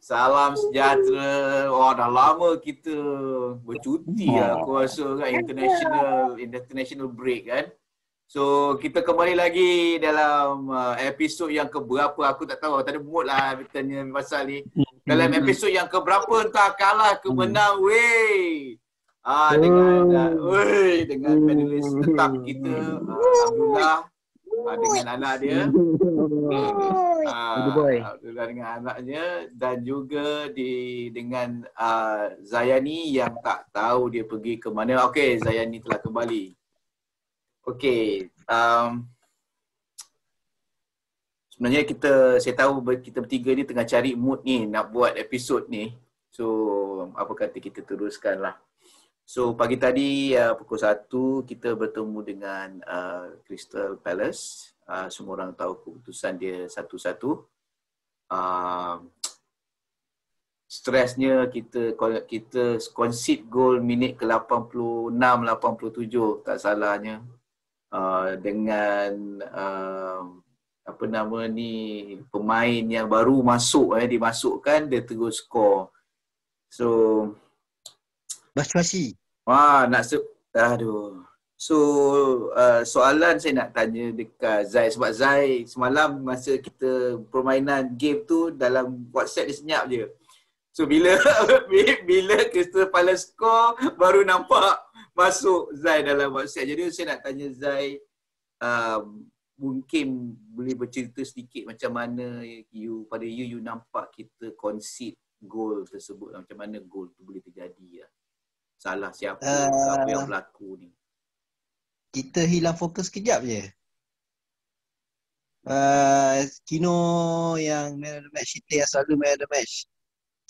Salam sejahtera. Wah, dah lama kita bercuti lah aku rasa kan, international break kan. So, kita kembali lagi dalam episod yang keberapa, aku tak tahu, tak ada mood lah tanya pasal ni. Dalam episod yang keberapa entah kalah ke menang, weh. Dengan panelis tetap kita, Abdullah, dengan anak dia. Abdullah dengan anaknya, dan juga dengan Zayani yang tak tahu dia pergi ke mana. Okey, Zayani telah kembali. Okey, sebenarnya saya tahu kita bertiga ni tengah cari mood ni nak buat episod ni. So, apa kata kita teruskanlah. So, pagi tadi pukul 1 kita bertemu dengan Crystal Palace. Semua orang tahu keputusan dia 1-1. Stresnya kita concede gol minit ke 86 87 tak salahnya, dengan apa nama ni, pemain yang baru masuk dimasukkan, dia terus skor. So basi-basi. Aduh. So, soalan saya nak tanya dekat Zai, sebab Zai semalam masa kita permainan game tu dalam WhatsApp dia senyap je. So, bila Crystal Palace score, baru nampak masuk Zai dalam WhatsApp. Jadi saya nak tanya Zai, mungkin boleh bercerita sedikit macam mana you nampak kita concede gol tersebut, macam mana gol tu boleh terjadi lah. Salah siapa, apa yang berlaku ni? Kita hilang fokus kejap je. Kino yang man of the match, kita yang selalu man of the match,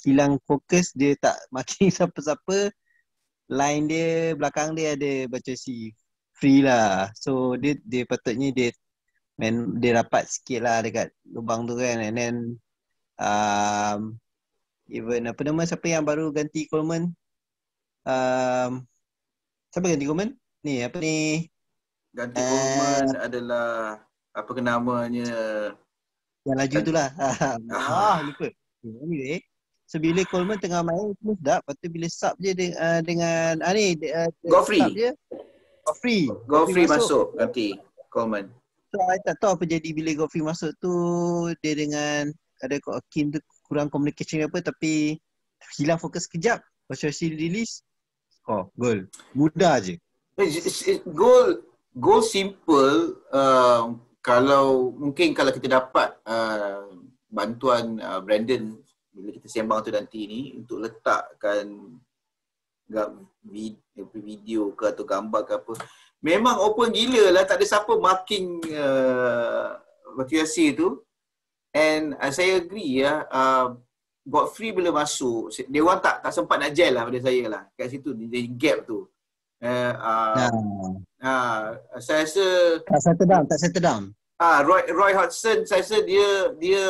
hilang fokus, dia tak marking siapa-siapa. Line dia, belakang dia ada baca free lah. So dia patutnya dia rapat sikit lah dekat lubang tu kan. And then even siapa yang baru ganti Coleman, siapa ganti Coleman? Ni apa ni? Ganti Coleman adalah apa ke namanya? Yang laju tu lah. Lupa. Anyway, so bila Coleman tengah main semua sedap, lepas tu bila sub je dengan Godfrey masuk ganti Coleman. So I tak tahu apa jadi bila Godfrey masuk tu, dia dengan ada Kim tu kurang communication apa, tapi hilang fokus kejap. Pasal si release, gol. Mudah je. Goal simple. Kalau kita dapat bantuan Brandon bila kita sembang tu nanti ni untuk letakkan video ke atau gambar ke apa, memang open gila lah, tak ada siapa marking Matiasi tu. And saya agree Godfrey bila masuk, dia orang tak sempat nak gel lah pada saya lah kat situ, dia gap tu. Saya rasa tak settle down. Roy Hodgson, saya rasa dia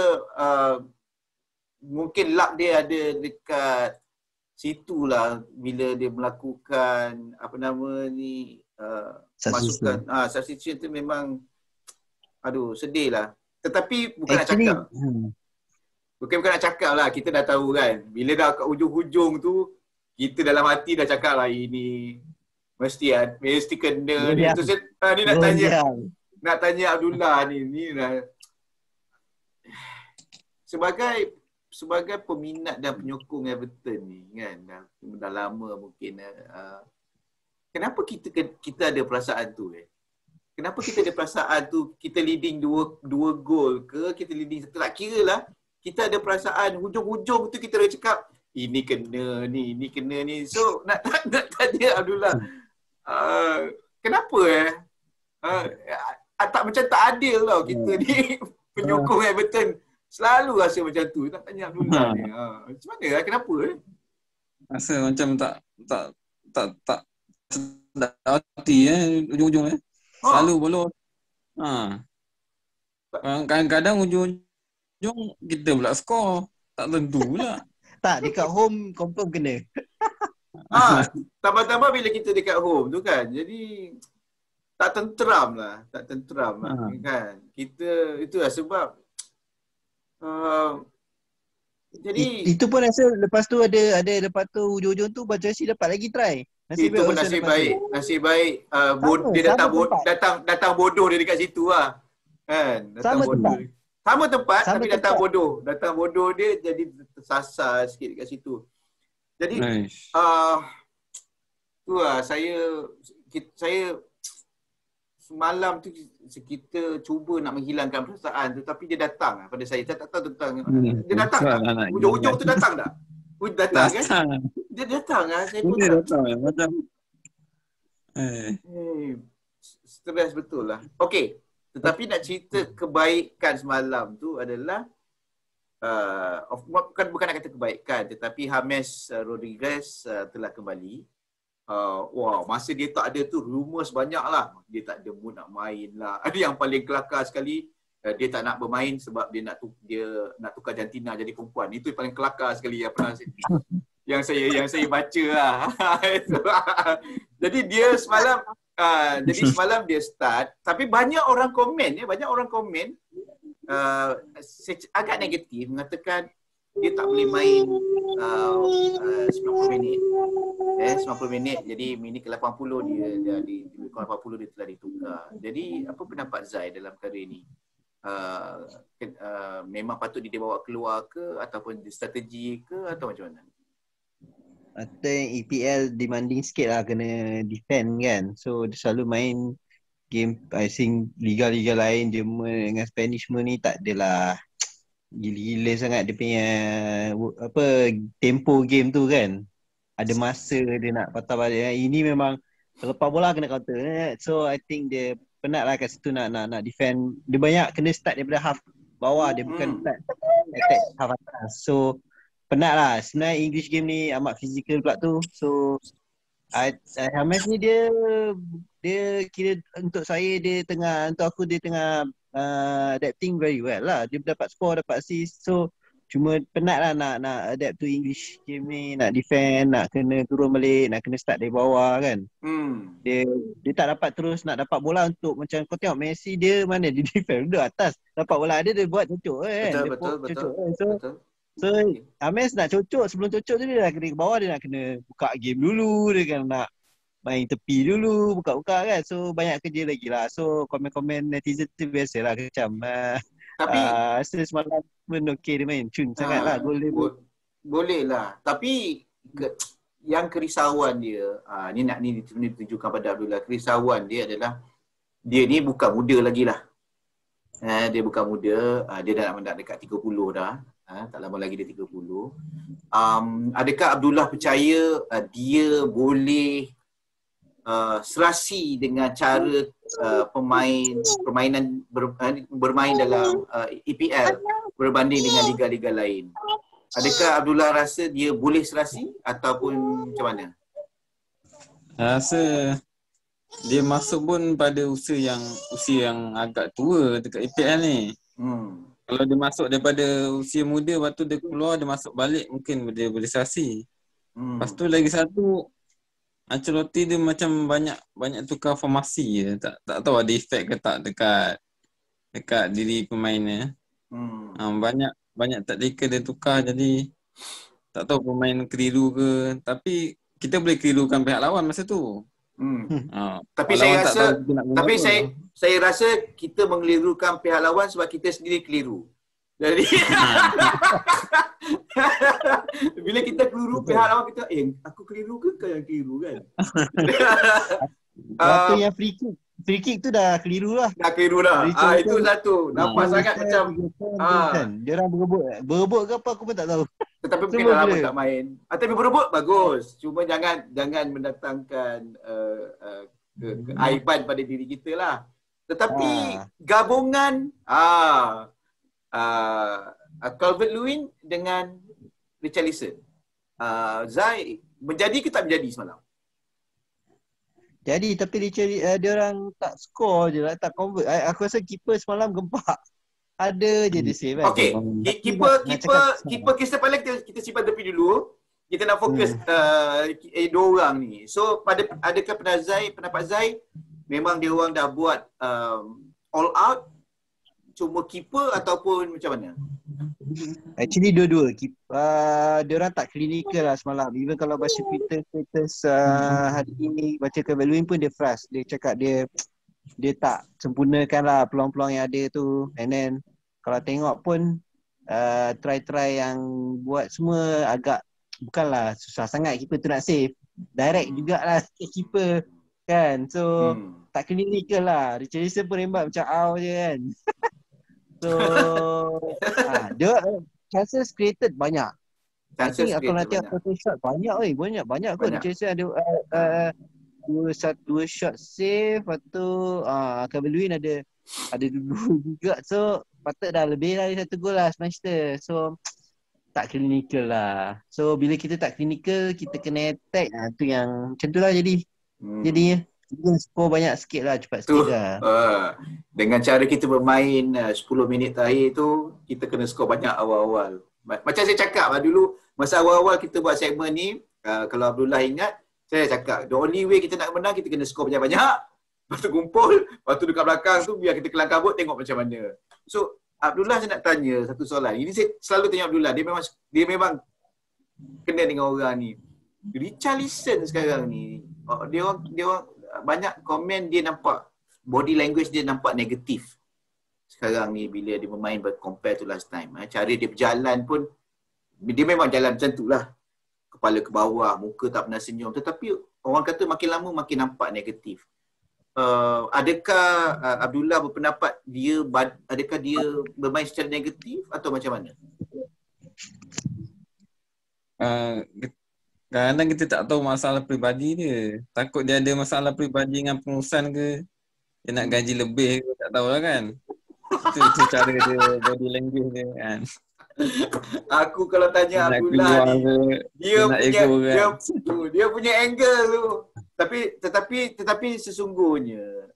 mungkin luck dia ada dekat situ lah bila dia melakukan masukkan substitution tu. Memang sedih lah. Tetapi bukan nak cakap lah, kita dah tahu kan, bila dah kat hujung-hujung tu, kita dalam hati dah cakap lah ini mesti kena ni. Tu ni nak tanya Abdullah ni lah. Sebagai peminat dan penyokong Everton ni kan, dah lama mungkin, kenapa kita ada perasaan tu Kenapa kita ada perasaan tu, kita leading dua gol ke, kita leading satu, tak kira lah, kita ada perasaan hujung-hujung tu kita dah cakap ini kena ni. So nak tanya Abdullah, kenapa tak macam tak adil tau kita ni penyokong Everton selalu rasa macam tu. Nak tanya Abdullah ni, macam mana lah, kenapa rasa macam tak sedap hati ujung-ujung selalu bolos. Kadang-kadang ujung kita pula skor, tak tentu pula. Tak, dekat home confirm kena. Tambah-tambah bila kita dekat home tu kan, jadi tak tenteram lah kan. Kita itulah sebab Jadi Itu pun rasa lepas tu ada lepas tu hujung-hujung tu Baju Chelsea dapat lagi try. Nasib itu baik pun Olsen nasib lepas tu. baik. Nasib baik Sama, dia sama tempat. datang bodoh dia dekat situ lah. Kan? Datang Sama bodoh. tempat. Sama tempat Sama tapi datang tempat. bodoh. Datang bodoh dia jadi tersasar sikit dekat situ. Jadi Nice. tu lah saya semalam tu kita cuba nak menghilangkan perasaan tu tapi dia datang pada saya. Saya tak tahu tentang dia datang tak? Hujung-hujung tu datang tak? Datang kan? Datang. Dia datang lah. Saya pun Dia tak. datang macam Stres betul lah. Okey. Tetapi nak cerita kebaikan semalam tu adalah bukan nak kata kebaikan tetapi James Rodriguez telah kembali. Masa dia tak ada tu rumours banyak lah. Dia tak ada mood nak main lah. Ada yang paling kelakar sekali, dia tak nak bermain sebab dia nak tukar jantina jadi perempuan. Itu yang paling kelakar sekali yang pernah yang saya baca lah. Jadi dia semalam dia start tapi banyak orang komen agak negatif mengatakan dia tak boleh main 90 minit. 90 minit jadi minit ke 80 dia di 80 dia telah ditukar. Jadi apa pendapat Zai dalam perkara ini? Memang patut dia bawa keluar ke ataupun strategi ke atau macam mana? I think EPL demanding sikit lah kena defend kan. So dia selalu main game, I think liga-liga lain Jerman dengan Spanish semua ni tak adalah gila-gila sangat dia punya tempo game tu kan. Ada masa dia nak patah balik. Ini memang lepas bola kena counter. So I think dia penat lah kat situ nak defend. Dia banyak kena start daripada half bawah, dia bukan start attack half atas. So penat lah. Sebenarnya English game ni amat fizikal pula tu. So James ni dia kira untuk aku dia tengah adapting very well lah. Dia dapat score, dapat assist. So cuma penat lah nak adapt to English game ni, nak defend, nak kena turun balik, nak kena start dari bawah kan. Dia tak dapat terus nak dapat bola untuk macam kau tengok Messi dia mana dia defend duduk atas, dapat bola dia buat cocok kan. Betul. So James nak cocok, sebelum cocok tu dia dah kena ke bawah, dia nak kena buka game dulu, dia kan nak main tepi dulu, buka-buka kan. So banyak kerja lagi lah. So komen-komen netizen tu biasalah macam tapi semalam pun okey dia main cun sangat lah gol dia. Boleh lah. Tapi yang kerisauan dia ni ditunjukkan pada Abdullah. Kerisauan dia adalah dia ni bukan muda lagi lah. Dia bukan muda, dia dah nak dekat 30 dah. Tak lama lagi dia 30. Adakah Abdullah percaya dia boleh serasi dengan cara bermain dalam EPL berbanding dengan liga-liga lain? Adakah Abdullah rasa dia boleh serasi ataupun macam mana? Rasa dia masuk pun pada usia yang agak tua dekat EPL ni. Kalau dia masuk daripada usia muda, lepas tu dia keluar, dia masuk balik, mungkin dia boleh serasi. Lepas tu lagi satu, Ancelotti dia macam banyak tukar formasi je. Tak tahu ada efek ke tak dekat diri pemainnya. Banyak taktikal dia tukar, jadi tak tahu pemain keliru ke. Tapi kita boleh kelirukan pihak lawan masa tu. Tapi saya rasa kita mengelirukan pihak lawan sebab kita sendiri keliru. Jadi bila kita keliru pihak lawan, kita aku keliru ke kau yang keliru kan? Waktu yang free kick tu dah keliru lah. Dah keliru dah. Itu satu. Nampak sangat macam dia orang berebut ke apa aku pun tak tahu. Tetapi mungkin dah lama tak main. Tapi berebut bagus. Cuma jangan mendatangkan keaiban pada diri kita lah. Tetapi gabungan Calvert-Lewin dengan Richarlison, Zai, menjadi ke tak menjadi semalam? Jadi, tapi dia orang tak score je lah, tak convert. Aku rasa keeper semalam gempak. Ada je dia save kan. Okey, keeper Crystal Palace kita simpan tepi dulu. Kita nak fokus dua orang ni. So adakah pendapat Zai memang dia orang dah buat all out, cuma keeper ataupun macam mana? Actually dua-dua. Dia orang tak klinikal lah semalam. Even kalau baca Twitter status hari ini baca Calvert Lewin pun dia frust. Dia cakap dia tak sempurnakan lah peluang-peluang yang ada tu. And then kalau tengok pun try-try yang buat semua agak bukanlah susah sangat keeper tu nak save. Direct jugalah keeper kan. So tak klinikal lah. Richarlison pun rembat macam aw je kan. So dia chances created banyak. I think kalau nanti aku shot banyak kot. Richarlison ada dua shot save. Lepas tu Calvert Lewin ada dua juga. So patut dah lebih dari 1 gol lah Manchester. So tak klinikal lah. So bila kita tak klinikal, kita kena attack. Tu yang macam tu lah jadinya. Kita skor banyak sikit lah, cepat sikit lah. Dengan cara kita bermain 10 minit terakhir tu, kita kena skor banyak awal-awal. Macam saya cakap lah dulu, masa awal-awal kita buat segmen ni, kalau Abdullah ingat, saya cakap, the only way kita nak menang, kita kena skor banyak-banyak. Lepas tu kumpul, lepas tu dekat belakang tu, biar kita kelang kabut, tengok macam mana. So, Abdullah saya nak tanya satu soalan. Ini saya selalu tanya Abdullah, dia memang kena dengan orang ni. Richarlison sekarang ni, dia orang banyak komen dia nampak body language dia nampak negatif sekarang ni bila dia bermain compare to last time. Cara dia berjalan pun dia memang jalan macam tu lah, kepala ke bawah, muka tak pernah senyum, tetapi orang kata makin lama makin nampak negatif. Adakah Abdullah berpendapat adakah dia bermain secara negatif atau macam mana? Kadang-kadang kita tak tahu masalah peribadi dia. Takut dia ada masalah peribadi dengan pengurusan ke. Dia nak gaji lebih ke, tak tahulah kan. Itu cara dia, body language dia kan. Aku kalau tanya Abdullah ni, dia punya angle tu. Tetapi sesungguhnya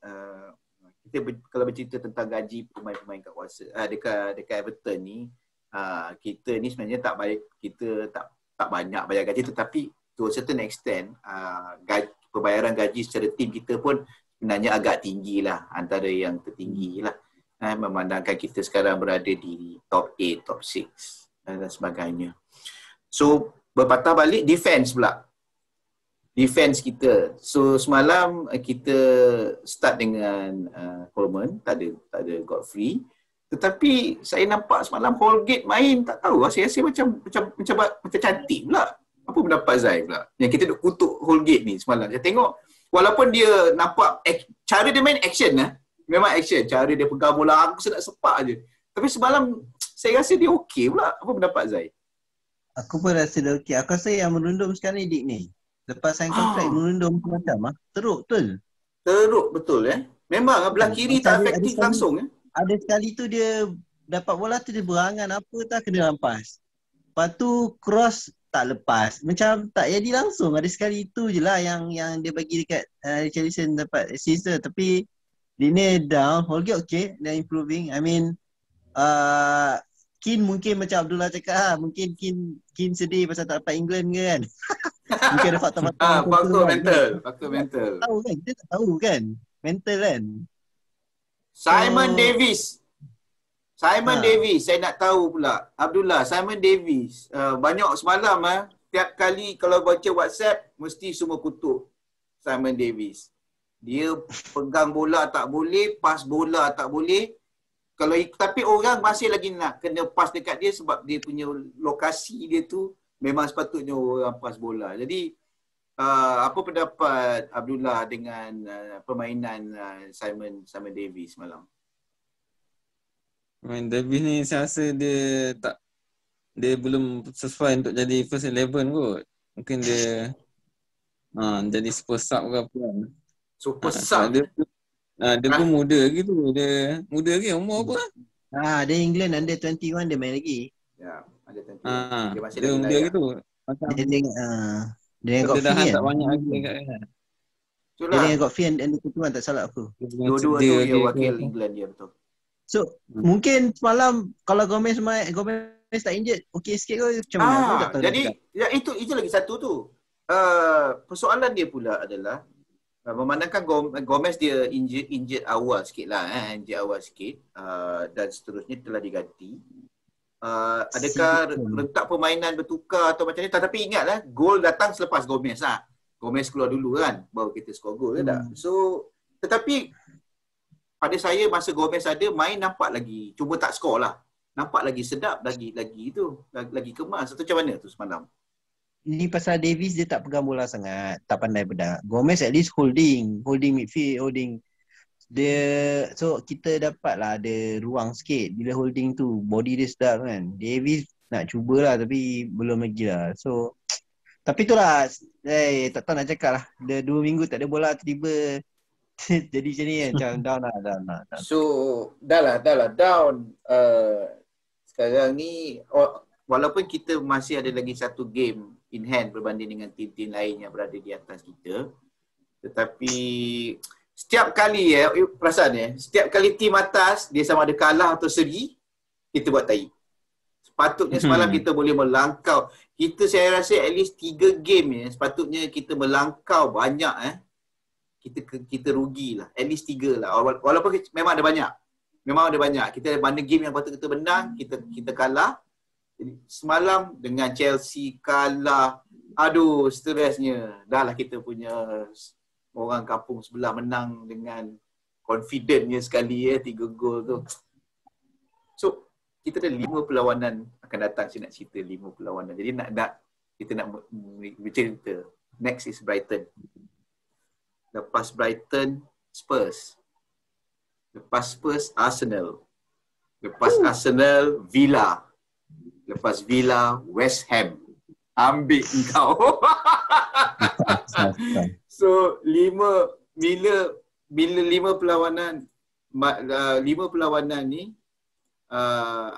kalau bercerita tentang gaji pemain-pemain kat kuasa dekat Everton ni, kita ni sebenarnya tak baik, kita tak banyak bayar gaji, tetapi to a certain extent pembayaran gaji secara tim kita pun sebenarnya agak tinggi lah, antara yang tertinggi lah, memandangkan kita sekarang berada di top 8, top 6 dan sebagainya. So berpatah balik defense pula, defense kita. So semalam kita start dengan Coleman, tak ada Godfrey. Tetapi saya nampak semalam Holgate main, tak tahu lah, saya rasa macam cantik pula. Apa pendapat Zai pula? Yang kita duk kutuk Holgate ni semalam. Saya tengok walaupun dia nampak cara dia main action lah. Memang action. Cara dia pegang bola aku sedap sepak je. Tapi semalam saya rasa dia okey pula. Apa pendapat Zai? Aku pun rasa dia okey. Aku rasa yang merundum sekarang ni Dik ni. Lepas sign kontrak merundum macam teruk betul. Teruk betul Memang belah kiri tak efektif langsung Ada sekali tu dia dapat bola tu dia berangan apa tak kena rampas. Lepas tu cross tak lepas. Macam tak jadi langsung. Ada sekali tu je lah yang dia bagi dekat Richarlison dapat assist tu. Tapi dia ni down. Holgate okay. Dia improving. I mean Keane mungkin macam Abdullah cakap mungkin Keane sedih pasal tak dapat England ke kan. Mungkin ada faktor-faktor faktor mental. Tahu kan? Kita tak tahu kan. Mental kan. Simon Davis, saya nak tahu pula. Abdullah, Simon Davis. Banyak semalam tiap kali kalau baca WhatsApp, mesti semua kutuk Simon Davis. Dia pegang bola tak boleh, pas bola tak boleh. Tapi orang masih lagi nak kena pas dekat dia sebab dia punya lokasi dia tu memang sepatutnya orang pas bola. Jadi apa pendapat Abdullah dengan permainan Simon Davis malam? Davis ni saya rasa dia belum sesuai untuk jadi first 11 kot. Mungkin dia jadi super sub ke apa kan. Super sub. Dia pun muda gitu. Dia muda lagi, umur apa? Dia England under 21 dia main lagi. Ya, under 21. Dia masih lagi muda gitu. Macam dia got dah fee tak banyak lagi dekat kan. Dia got fee and ketuan tak salah aku. Dua-dua tu dia wakil England dia betul. So mungkin semalam kalau Gomez tak injured okey sikit ke macam mana aku tak tahu. Jadi itu lagi satu tu. Persoalan dia pula adalah memandangkan Gomez dia injured awal sikit lah injured awal sikit dan seterusnya telah diganti. adakah rentak permainan bertukar atau macam ni? Tetapi ingatlah, gol datang selepas Gomez lah. Gomez keluar dulu kan, baru kita skor gol ke tak? So, tetapi pada saya masa Gomez ada, main nampak lagi, cuma tak skor lah. Nampak lagi sedap, lagi kemas. Atau macam mana tu semalam? Ni pasal Davis dia tak pegang bola sangat, tak pandai bedak. Gomez at least holding midfield, dia, so kita dapat lah ada ruang sikit bila holding tu, body dia sedap kan. Davis nak cubalah tapi belum lagi lah. So tapi tu lah, tak tahu nak cakap lah, dia 2 minggu tak ada bola tiba-tiba jadi macam ni kan, macam down lah. So dah lah down. Sekarang ni walaupun kita masih ada lagi satu game in hand berbanding dengan tim-tim lain yang berada di atas kita, tetapi setiap kali perasan setiap kali tim atas dia sama ada kalah atau seri, kita buat tahi. Sepatutnya semalam kita boleh melangkau. Saya rasa at least 3 game sepatutnya kita melangkau banyak kita rugilah. At least 3 lah. Walaupun memang ada banyak. Kita mana game yang patut kita menang, kita kalah. Jadi semalam dengan Chelsea kalah, aduh stresnya. Dah lah kita punya orang kampung sebelah menang dengan confidentnya sekali 3 gol tu. So kita ada 5 perlawanan akan datang. Saya nak cerita 5 perlawanan. Jadi kita nak bercerita. Next is Brighton. Lepas Brighton, Spurs. Lepas Spurs, Arsenal. Lepas Arsenal, Villa. Lepas Villa, West Ham. Ambil engkau. So, bila 5 perlawanan 5 perlawanan ni 5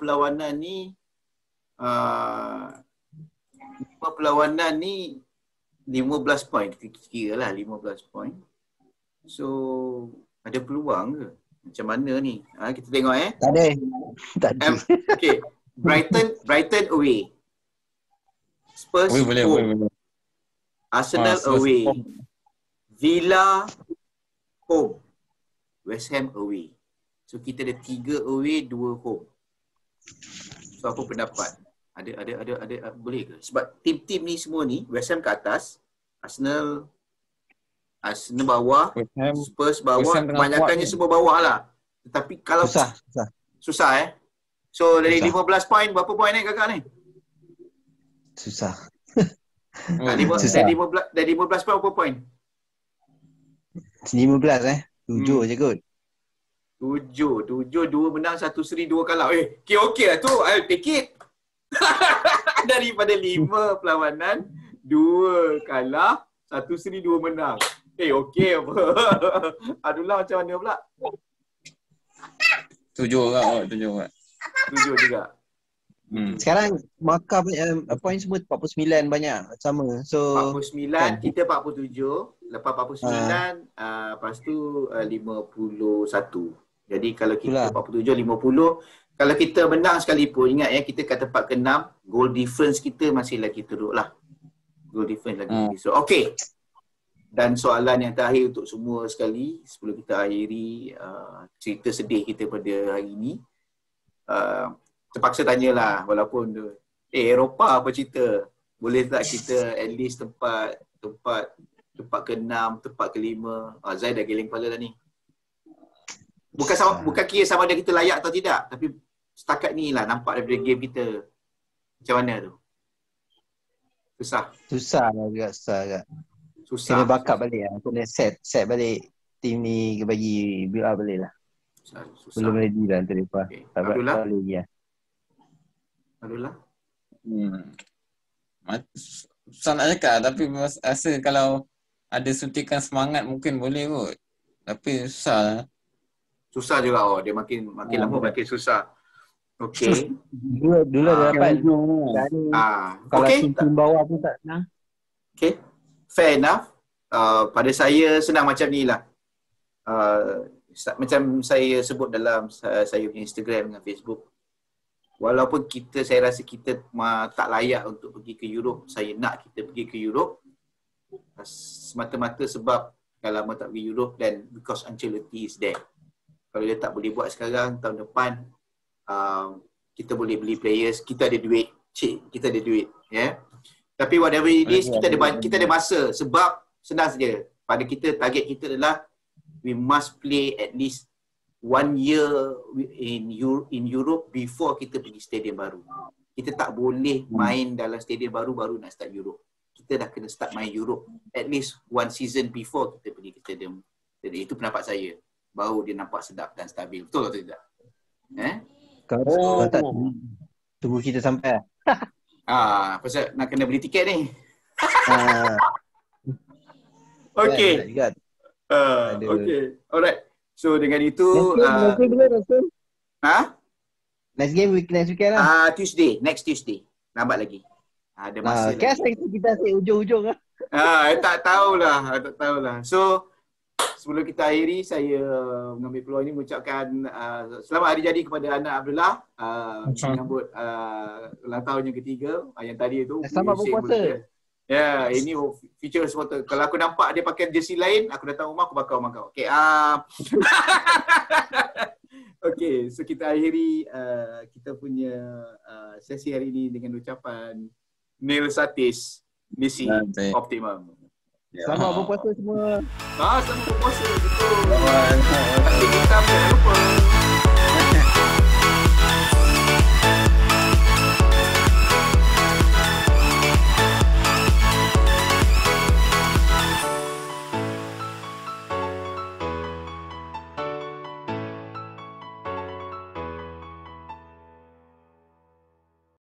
perlawanan ni 15 poin. Kita kira lah 15 poin. So, ada peluang ke? Macam mana ni? Kita tengok Tak ada. Okay. Brighton away. Spurs home. Arsenal away. Villa home. West Ham away. So kita ada 3 away, 2 home. So apa pendapat? Ada boleh ke? Sebab tim-tim ni semua ni, West Ham ke atas, Arsenal bawah, Spurs bawah, kebanyakannya semua bawah lah. Tetapi kalau susah So dari 15 poin, berapa poin kakak ni? Susah. Dari 15 poin berapa poin? 15 7 je kot. 7, 2 menang, 1 seri, 2 kalah. Okey lah tu. I'll take it. Daripada 5 perlawanan, 2 kalah, 1 seri, 2 menang. Okey apa? Adulah macam mana pula? 7 juga. 7 juga. Sekarang markah poin semua 49 banyak sama. So 49, kita 47, lepas 49 lepas tu 51. Jadi kalau kita 47 50, kalau kita menang sekalipun, ingat kita kat tempat ke-6, goal difference kita masih lagi teruk lah. Goal difference lagi. So okey. Dan soalan yang terakhir untuk semua sekali sebelum kita akhiri cerita sedih kita pada hari ini. Terpaksa tanyalah walaupun Eropah apa cerita? Boleh tak kita at least tempat ke-6, tempat ke-5? Zai dah geleng kepala dah ni. Bukan kira sama ada kita layak atau tidak, tapi setakat ni lah nampak daripada game kita. Macam mana tu? Susah agak. Kena backup balik lah. Kena set balik tim ni, bagi build up balik lah. Belum ready lah untuk lepas. Tak boleh lagi lah. Adulah. Susah nak cakap, tapi rasa kalau ada suntikan semangat mungkin boleh kot. Tapi susah lah. Susah juga. Dia makin lama makin susah. Okey. Dulu dah dapat. Kalau tim bawah pun tak senang. Okay. Fair enough. Pada saya senang macam ni lah. Macam saya sebut dalam saya punya Instagram dengan Facebook. Walaupun saya rasa kita tak layak untuk pergi ke Europe, saya nak kita pergi ke Europe. Semata-mata sebab dah lama tak pergi Europe dan because Ancelotti is there. Kalau dia tak boleh buat sekarang, tahun depan kita boleh beli players, kita ada duit. Cik, kita ada duit, ya. Yeah? Tapi whatever it is, kita ada masa. Sebab senang saja. Pada kita, target kita adalah we must play at least 1 year in Europe before kita pergi stadium baru. Kita tak boleh main dalam stadium baru nak start Europe. Kita dah kena start main Europe at least 1 season before kita pergi ke stadium. Jadi itu pendapat saya. Baru dia nampak sedap dan stabil. Betul atau tidak? Kalau tak tunggu kita sampai. Pasal nak kena beli tiket ni. Okay. Okay. Alright. So dengan itu next game next weekend lah. Tuesday, next Tuesday. Lambat lagi. Ada masa lagi. Kita asyik ujung-ujung lah. Tak tahulah. So sebelum kita akhiri, saya mengambil peluang ini mengucapkan selamat hari jadi kepada anak Abdullah menyambut ulang tahun yang ketiga yang tadi itu. Selamat berpuasa. Ya, ini feature supporter. Kalau aku nampak dia pakai jersey lain, aku datang rumah, aku bakar rumah kau. Okay, okay, so kita akhiri kita punya sesi hari ini dengan ucapan Neil Satis, misi optimum. Selamat berpuasa semua. Selamat berpuasa. Betul. Terima kasih kita, jangan lupa.